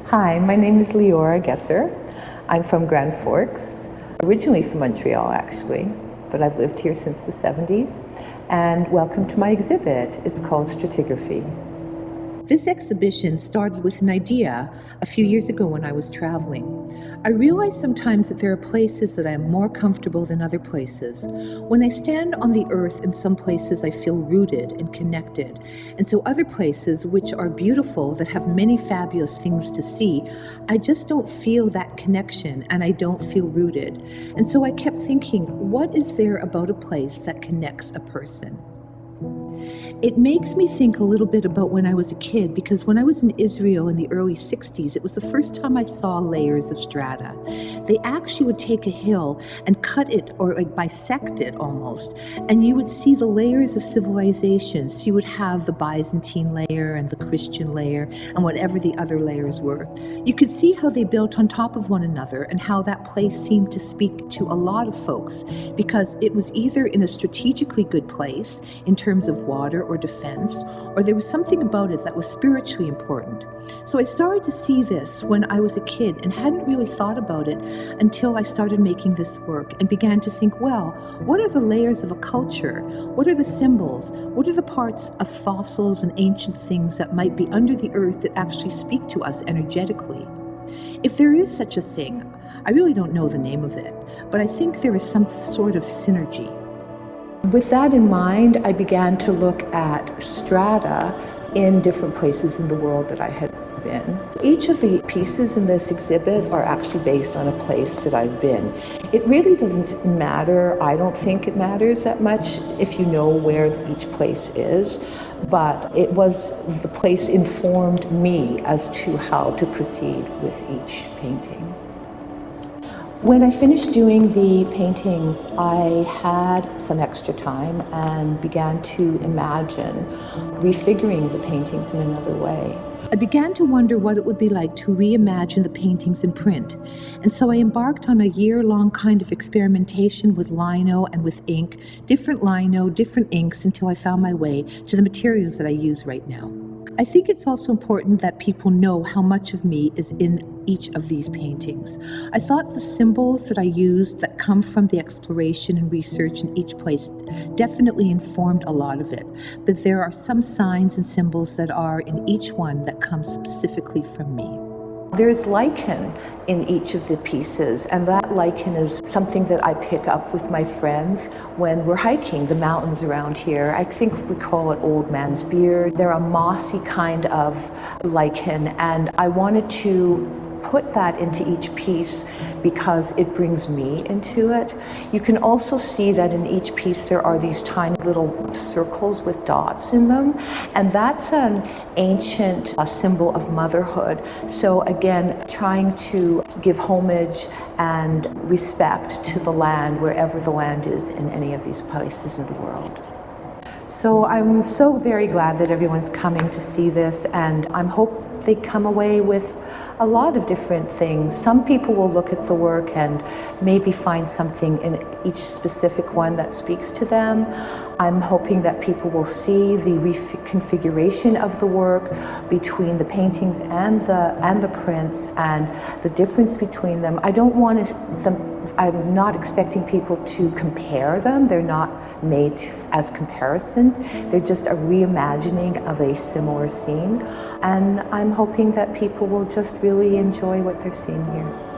Hi, my name is Leora Gesser. I'm from Grand Forks, originally from Montreal actually, but I've lived here since the 70s. And welcome to my exhibit. It's called Stratigraphy. This exhibition started with an idea a few years ago when I was traveling. I realized sometimes that there are places that I am more comfortable than other places. When I stand on the earth, in some places I feel rooted and connected, and so other places which are beautiful, that have many fabulous things to see, I just don't feel that connection and I don't feel rooted. And so I kept thinking, what is there about a place that connects a person? It makes me think a little bit about when I was a kid, because when I was in Israel in the early 60s, it was the first time I saw layers of strata. They actually would take a hill and cut it, or like bisect it almost, and you would see the layers of civilizations. So you would have the Byzantine layer and the Christian layer and whatever the other layers were. You could see how they built on top of one another and how that place seemed to speak to a lot of folks, because it was either in a strategically good place in terms of water or defense, or there was something about it that was spiritually important. So I started to see this when I was a kid and hadn't really thought about it until I started making this work and began to think, well, what are the layers of a culture? What are the symbols? What are the parts of fossils and ancient things that might be under the earth that actually speak to us energetically? If there is such a thing, I really don't know the name of it, but I think there is some sort of synergy. With that in mind, I began to look at strata in different places in the world that I had been. Each of the pieces in this exhibit are actually based on a place that I've been. It really doesn't matter, I don't think it matters that much if you know where each place is, but it was the place informed me as to how to proceed with each painting. When I finished doing the paintings, I had some extra time and began to imagine refiguring the paintings in another way. I began to wonder what it would be like to reimagine the paintings in print, and so I embarked on a year-long kind of experimentation with lino and with ink, different lino, different inks, until I found my way to the materials that I use right now. I think it's also important that people know how much of me is in each of these paintings. I thought the symbols that I used that come from the exploration and research in each place definitely informed a lot of it, but there are some signs and symbols that are in each one that come specifically from me. There's lichen in each of the pieces, and that lichen is something that I pick up with my friends when we're hiking the mountains around here. I think we call it old man's beard. They're a mossy kind of lichen, and I wanted to put that into each piece because it brings me into it. You can also see that in each piece there are these tiny little circles with dots in them, and that's an ancient symbol of motherhood. So again, trying to give homage and respect to the land wherever the land is in any of these places in the world. So I'm so very glad that everyone's coming to see this, and I hope they come away with a lot of different things. Some people will look at the work and maybe find something in each specific one that speaks to them. I'm hoping that people will see the reconfiguration of the work between the paintings and the prints, and the difference between them. I'm not expecting people to compare them. They're not made as comparisons. They're just a reimagining of a similar scene. And I'm hoping that people will just really enjoy what they're seeing here.